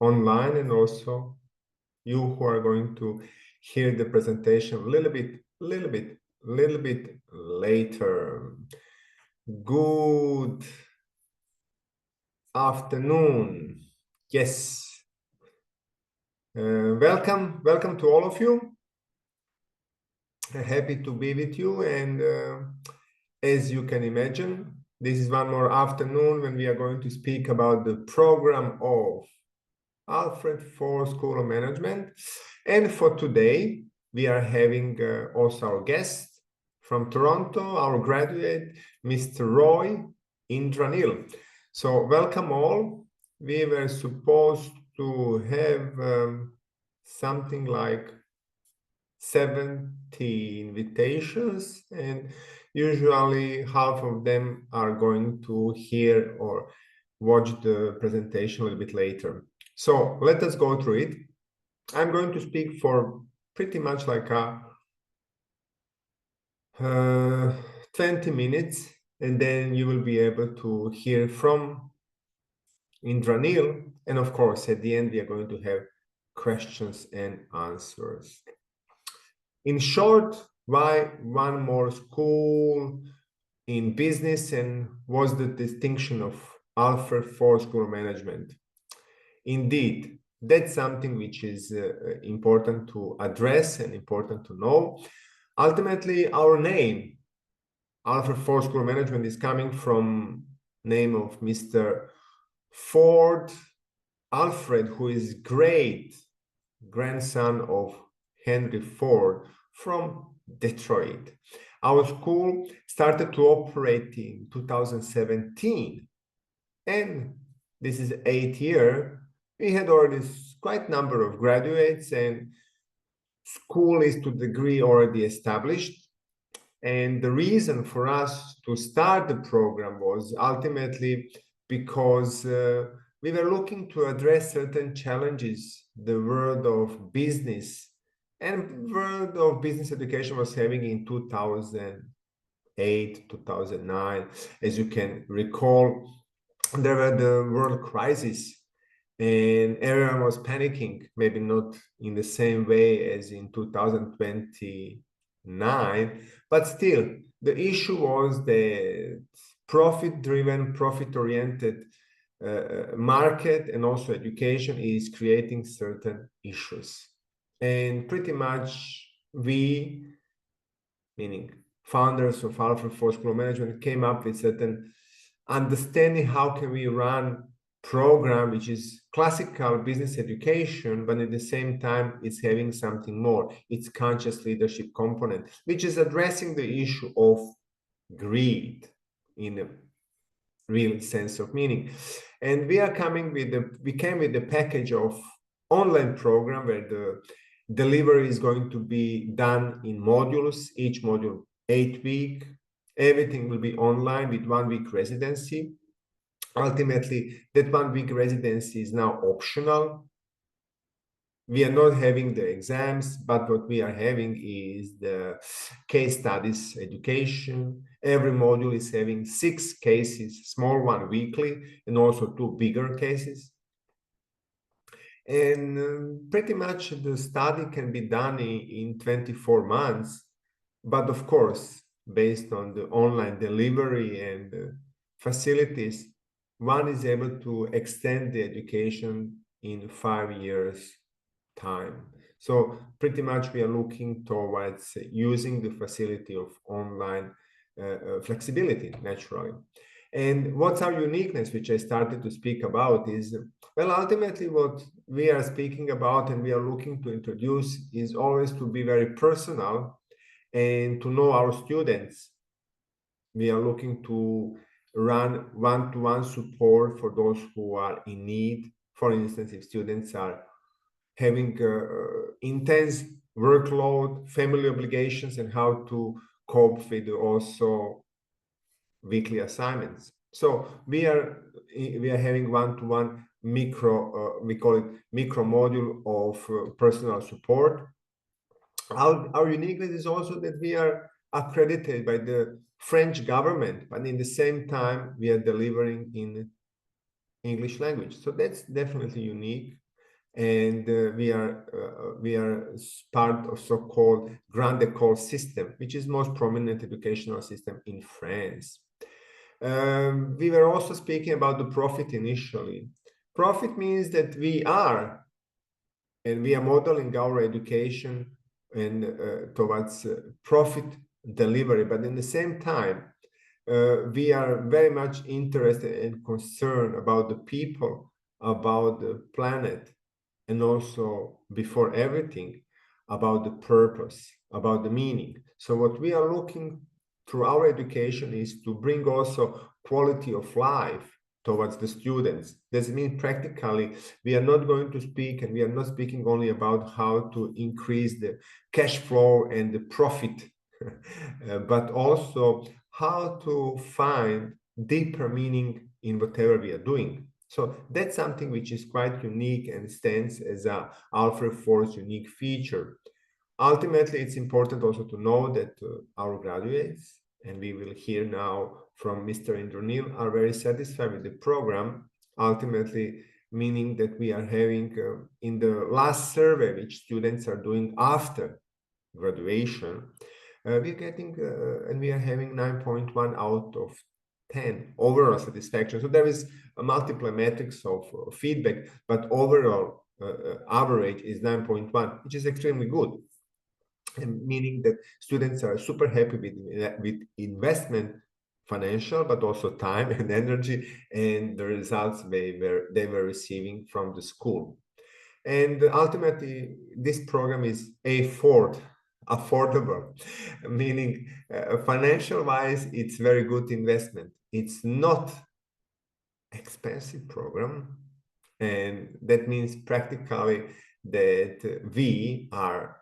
online, and also you who are going to hear the presentation a little bit later. Good afternoon. Yes. Welcome to all of you. Happy to be with you, and as you can imagine, this is one more afternoon when we are going to speak about the program of Alfred for School of Management. And for today, we are having also our guest from Toronto, our graduate, Mr. Roy, Indranil. So welcome all. We were supposed to have something like 70 invitations, and usually half of them are going to hear or watch the presentation a little bit later. So let us go through it. I'm going to speak for pretty much like 20 minutes, and then you will be able to hear from Indranil. And of course, at the end, we are going to have questions and answers. In short, why one more school in business, and what's the distinction of Alfred for School of Management? Indeed, that's something which is important to address and important to know. Ultimately, our name, Alfred Ford School of Management, is coming from name of Mr. Ford Alfred, who is great grandson of Henry Ford from Detroit. Our school started to operate in 2017, and this is 8th year. We had already quite a number of graduates, and school is to the degree already established. And the reason for us to start the program was ultimately because we were looking to address certain challenges the world of business and world of business education was having in 2008, 2009. As you can recall, there were the world crisis, and everyone was panicking, maybe not in the same way as in 2029, but still, the issue was that profit-driven, profit-oriented market and also education is creating certain issues. And pretty much we, meaning founders of Alfred for School of Management, came up with certain understanding how can we run program which is classical business education, but at the same time it's having something more. It's conscious leadership component, which is addressing the issue of greed in a real sense of meaning. And we are coming with we came with the package of online program where the delivery is going to be done in modules, each module 8 weeks. Everything will be online with 1 week residency. Ultimately, that 1 week residency is now optional. We are not having the exams, but what we are having is the case studies education. Every module is having 6 cases, small one weekly, and also 2 bigger cases. And pretty much the study can be done in 24 months, but of course, based on the online delivery and facilities, one is able to extend the education in 5 years time. So pretty much we are looking towards using the facility of online flexibility naturally. And what's our uniqueness, which I started to speak about, is, well, ultimately what we are speaking about and we are looking to introduce is always to be very personal and to know our students. We are looking to run one-to-one support for those who are in need. For instance, if students are having intense workload, family obligations, and how to cope with also weekly assignments. So we are having one-to-one micro, we call it micro module of personal support. Our uniqueness is also that we are accredited by the French government, but in the same time, we are delivering in English language. So that's definitely unique. and we are part of so-called Grande École system, which is most prominent educational system in France. We were also speaking about the profit initially. Profit means that we are modeling our education and towards profit delivery, but in the same time, we are very much interested and concerned about the people, about the planet, and also, before everything, about the purpose, about the meaning. So what we are looking through our education is to bring also quality of life towards the students. This means practically we are not going to speak, and we are not speaking only about how to increase the cash flow and the profit, but also how to find deeper meaning in whatever we are doing. So that's something which is quite unique and stands as a Alfred Ford's unique feature. Ultimately, it's important also to know that our graduates, and we will hear now from Mr. Indranil, are very satisfied with the program, ultimately meaning that we are having, in the last survey which students are doing after graduation, we're getting, and we are having 9.1 out of 10 overall satisfaction. So there is a multiple metrics of feedback, but overall average is 9.1, which is extremely good. And meaning that students are super happy with investment, financial, but also time and energy, and the results they were receiving from the school. And ultimately, this program is affordable, meaning financial-wise, it's very good investment. It's not expensive program, and that means practically that we are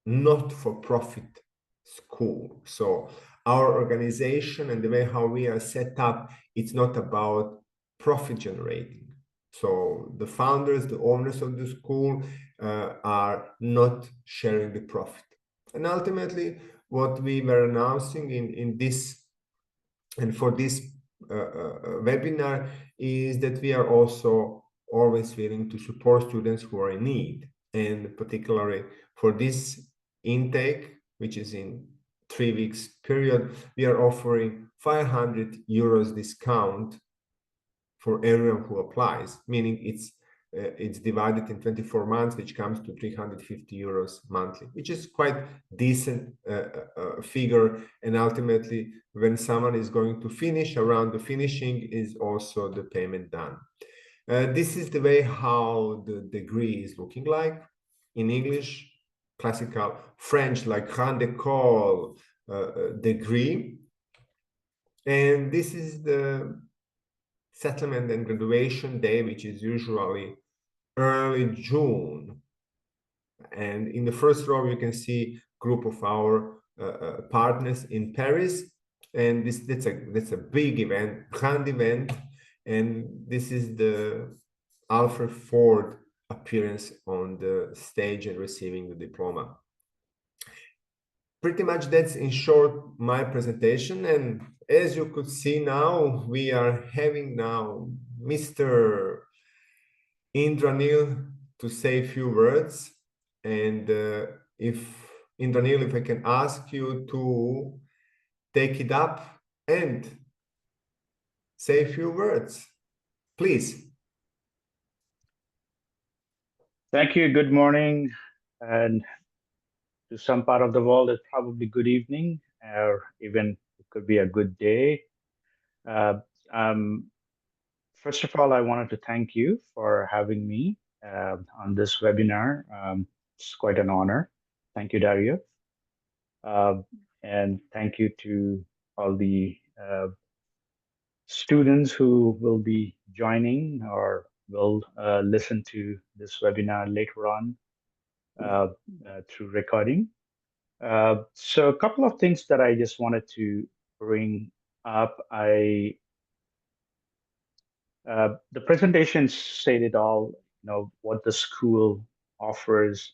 not for profit school. So our organization and the way how we are set up, it's not about profit generating. So the founders, the owners of the school are not sharing the profit. And ultimately, what we were announcing in this and for this webinar is that we are also always willing to support students who are in need. And particularly for this intake, which is in 3 weeks period, we are offering 500 euros discount for everyone who applies, meaning it's divided in 24 months, which comes to 350 euros monthly, which is quite decent figure. And ultimately, when someone is going to finish, around the finishing is also the payment done. This is the way how the degree is looking like. In English, classical French, like Grande École degree. And this is the settlement and graduation day, which is usually early June. And in the first row, you can see group of our partners in Paris. And that's a big event, grand event. And this is the Alfred Ford appearance on the stage and receiving the diploma. Pretty much that's in short my presentation. And as you could see now, we are having now Mr. Indranil to say a few words. And if Indranil, if I can ask you to take it up and say a few words, please. Thank you. Good morning. And to some part of the world, it's probably good evening, or even it could be a good day. Uh, First of all, I wanted to thank you for having me on this webinar. It's quite an honor. Thank you, Dario. And thank you to all the students who will be joining or will listen to this webinar later on through recording. So a couple of things that I just wanted to bring up. The presentation said it all, what the school offers.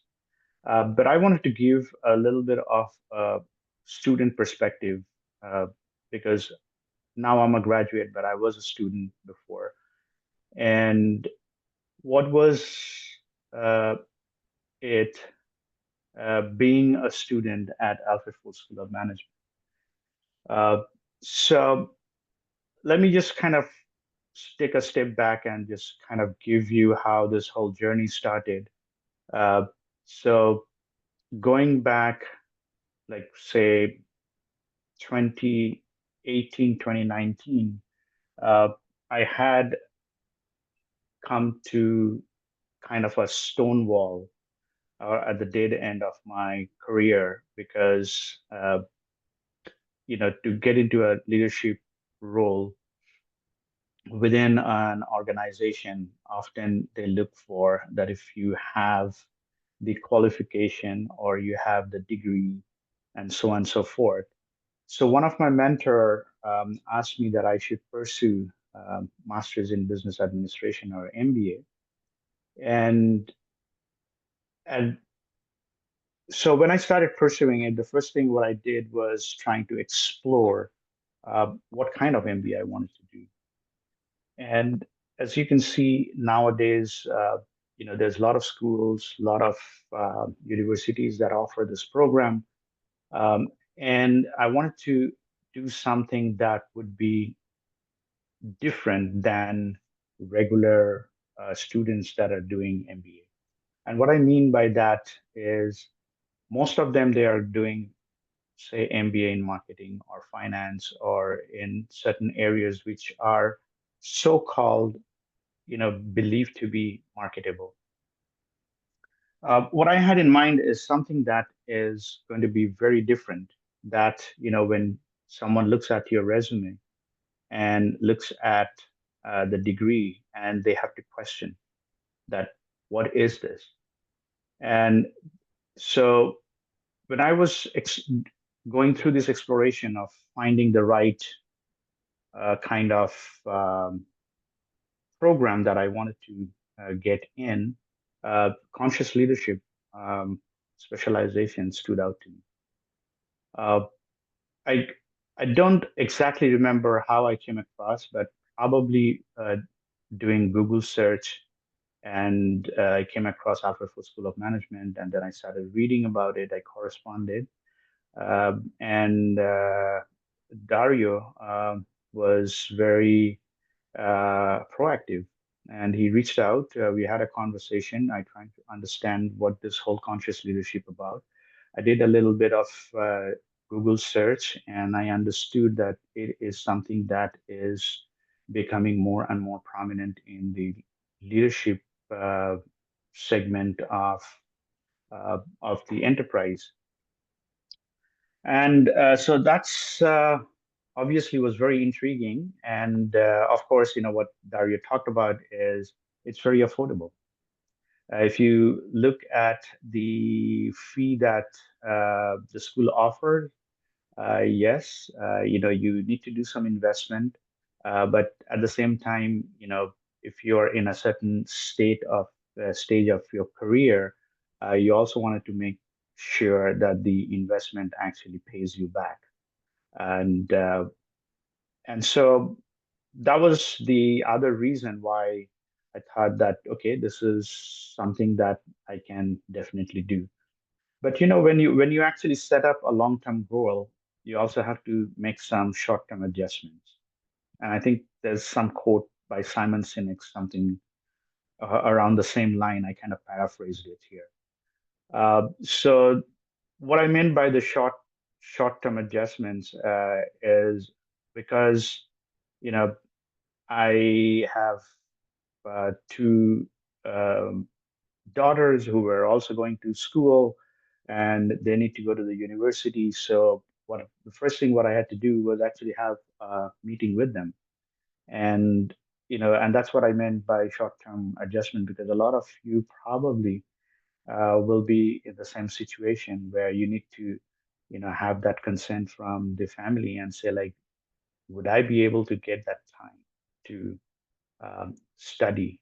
But I wanted to give a little bit of student perspective because now I'm a graduate, but I was a student before. And what was uh, it being a student at Alfred Full School of Management. Uh, so let me just kind of take a step back and just kind of give you how this whole journey started. Uh, so going back, like say 2018, 2019, uh, I had come to kind of a stone wall at the dead end of my career because to get into a leadership role within an organization, often they look for that if you have the qualification or you have the degree and so on and so forth. So one of my mentor asked me that I should pursue Masters in Business Administration or MBA. And so when I started pursuing it, the first thing what I did was trying to explore what kind of MBA I wanted to do. And as you can see nowadays, there's a lot of schools, a lot of universities that offer this program. Um, and I wanted to do something that would be different than regular students that are doing MBA. And what I mean by that is most of them, they are doing, say, MBA in marketing or finance or in certain areas which are so-called believed to be marketable. What I had in mind is something that is going to be very different. That, when someone looks at your resume and looks at the degree and they have to question that, what is this? And so when I was going through this exploration of finding the right kind of program that I wanted to get in, conscious leadership specialization stood out to me. Uh, I I don't exactly remember how I came across, but probably doing Google search, and I came across Alfred Full School of Management, and then I started reading about it. I corresponded, and Dario was very proactive. And he reached out. We had a conversation. I tried to understand what this whole conscious leadership about. I did a little bit of Google search, and I understood that it is something that is becoming more and more prominent in the leadership uh, segment of the enterprise. And so that's obviously was very intriguing. And of course, what Dario talked about is it's very affordable. If you look at the fee that the school offered, yes, you need to do some investment, but at the same time, if you're in a certain stage of your career, you also wanted to make sure that the investment actually pays you back. And so that was the other reason why I thought that, okay, this is something that I can definitely do. But when you actually set up a long-term goal, you also have to make some short-term adjustments. And I think there's some quote by Simon Sinek, something around the same line. I kind of paraphrased it here. So what I meant by the short-term adjustments is because you know I have two um, daughters who were also going to school, and they need to go to the university. So the first thing what I had to do was actually have a meeting with them, and and that's what I meant by short-term adjustment, because a lot of you probably will be in the same situation where you need to have that consent from the family and say, like, would I be able to get that time to study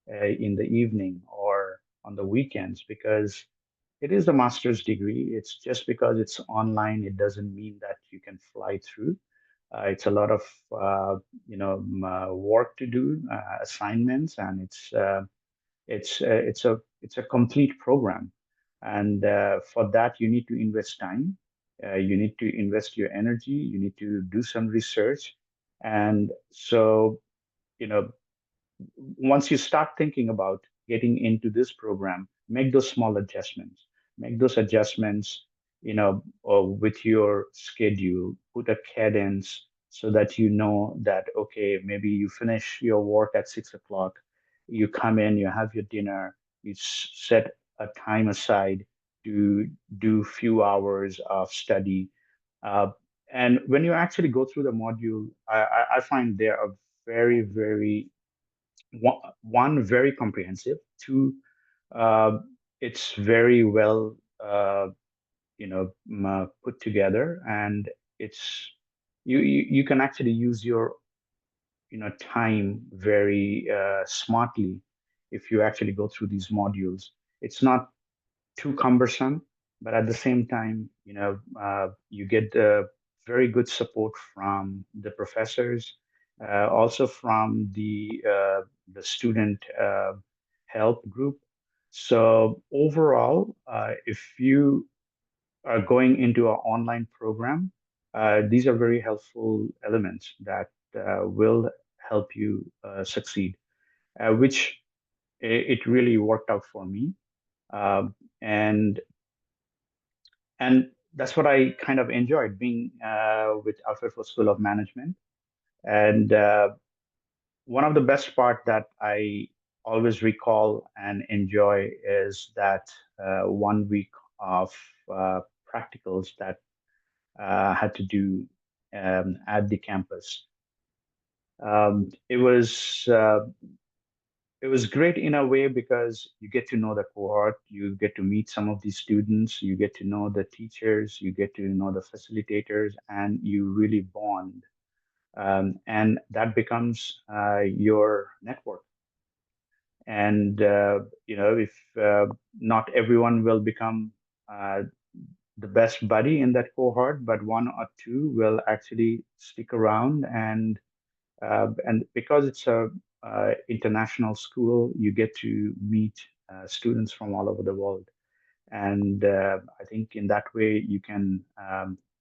in the evening or on the weekends? Because it is a master's degree. It's just because it's online, it doesn't mean that you can fly through. It's a lot of work to do, assignments, and it's It's a complete program, and for that you need to invest time, you need to invest your energy, you need to do some research, and so you know once you start thinking about getting into this program, make those small adjustments. Make those adjustments, with your schedule. Put a cadence so that you know that okay, maybe you finish your work at 6 o'clock, you come in, you have your dinner, you set a time aside to do few hours of study. Uh, and when you actually go through the module, I find they are very, very one, very comprehensive. Two, uh, it's very well put together, and it's you can actually use your time very smartly if you actually go through these modules. It's not too cumbersome, but at the same time, you get very good support from the professors, also from the student help group. So overall, if you are going into an online program, these are very helpful elements that will help you succeed, which it really worked out for me. Um, and and that's what I kind of enjoyed being with Alfred School of Management. And one of the best part that I always recall and enjoy is that 1 week of practicals that had to do at the campus. It was great in a way because you get to know the cohort, you get to meet some of these students, you get to know the teachers, you get to know the facilitators, and you really bond. And that becomes your network. And if not everyone will become uh, the best buddy in that cohort, but one or two will actually stick around, and because it's a international school, you get to meet students from all over the world. And I think in that way you can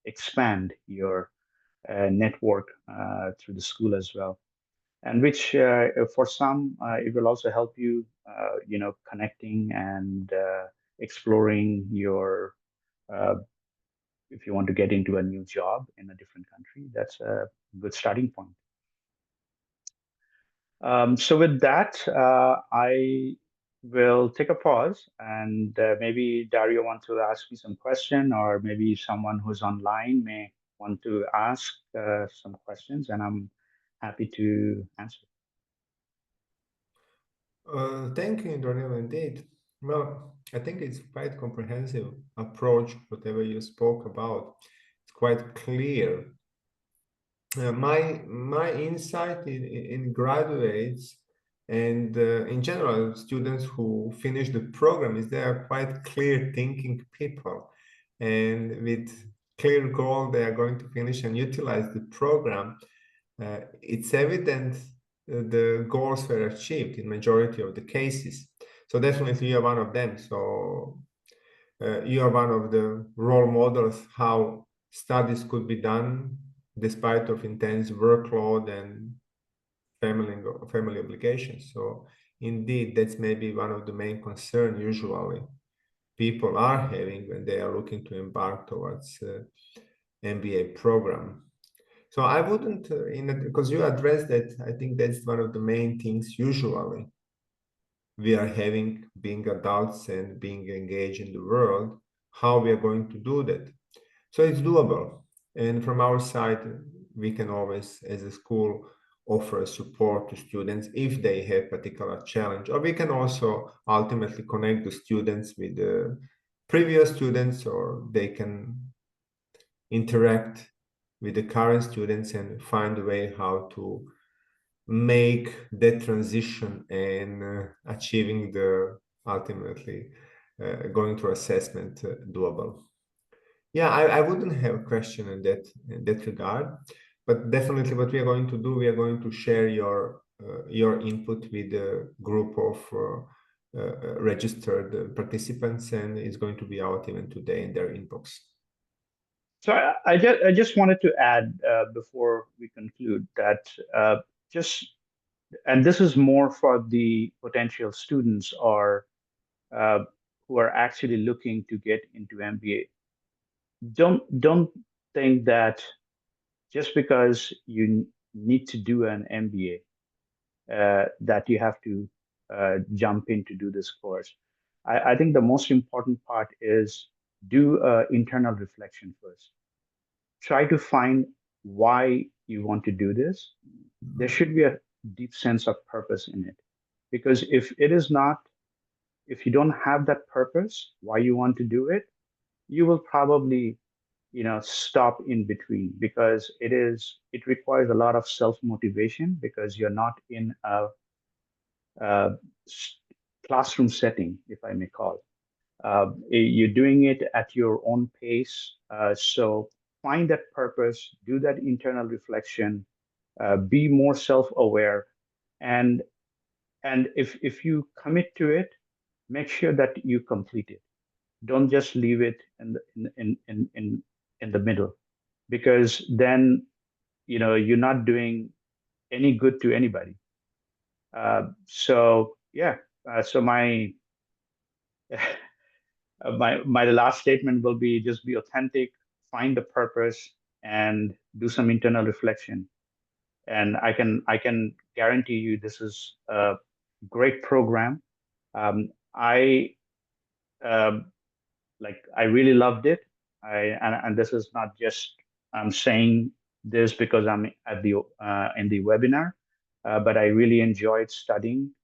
expand your network through the school as well. And which for some it will also help you, connecting and exploring your uh, if you want to get into a new job in a different country, that's a good starting point. So with that, I will take a pause, and maybe Dario want to ask me some question, or maybe someone who's online may want to ask some questions, and I'm happy to answer. Thank you, Indranil, indeed. Well, I think it's quite comprehensive approach, whatever you spoke about. It's quite clear. My insight in graduates and in general students who finish the program is they are quite clear thinking people, and with clear goal they are going to finish and utilize the program. It's evident the goals were achieved in majority of the cases. So definitely you are one of them. So you are one of the role models how studies could be done despite of intense workload and family obligations. So indeed, that's maybe one of the main concerns usually people are having when they are looking to embark towards MBA program. So I wouldn't, because you addressed that, I think that's one of the main things usually we are having being adults and being engaged in the world, how we are going to do that. So it's doable. And from our side, we can always, as a school, offer support to students if they have particular challenge, or we can also ultimately connect the students with the previous students, or they can interact with the current students and find a way how to make that transition and achieving the ultimately going through assessment doable. Yeah, I wouldn't have a question in that regard, but definitely what we are going to do, we are going to share your input with a group of registered participants, and it's going to be out even today in their inbox. So I just wanted to add before we conclude that and this is more for the potential students or who are actually looking to get into MBA. Don't think that just because you need to do an MBA that you have to jump in to do this course. I think the most important part is do internal reflection first. Try to find why you want to do this. There should be a deep sense of purpose in it. Because if it is not, if you don't have that purpose, why you want to do it, you will probably, stop in between because it requires a lot of self-motivation because you're not in a classroom setting, if I may call. You're doing it at your own pace. So find that purpose, do that internal reflection, be more self-aware, and if you commit to it, make sure that you complete it. Don't just leave it in the middle, because then you're not doing any good to anybody. So yeah, so my last statement will be just be authentic, find the purpose, and do some internal reflection. And I can guarantee you this is a great program. I I really loved it. And this is not just I'm saying this because I'm at the in the webinar, but I really enjoyed studying.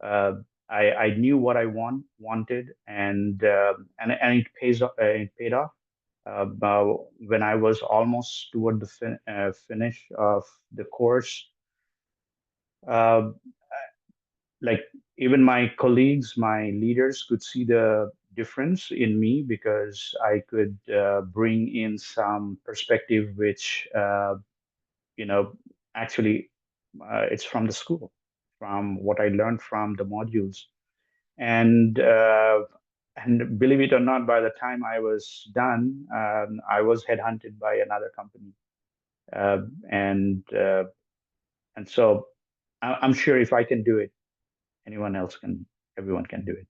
Uh, I knew what I wanted, and it it paid off. When I was almost toward the finish of the course, uh, like even my colleagues, my leaders could see the difference in me because I could bring in some perspective, which you know actually it's from the school, from what I learned from the modules, and believe it or not, by the time I was done, I was headhunted by another company, uh, and uh, and so I'm sure if I can do it, anyone else can, everyone can do it.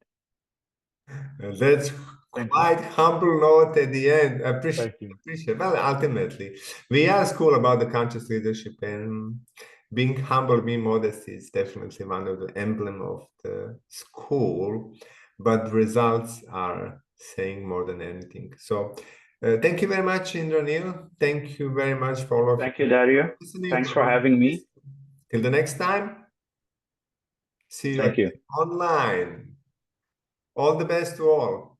That's Thank you. quite humble note at the end. Thank you. Appreciate. Well, ultimately, we are school about the conscious leadership, and being humble, being modest is definitely one of the emblem of the school. But results are saying more than anything. So, thank you very much, Indranil. Thank you very much for all of Thank you, Dario. listening. Thanks for having me. Till the next time. See you Thank you. online. All the best to all.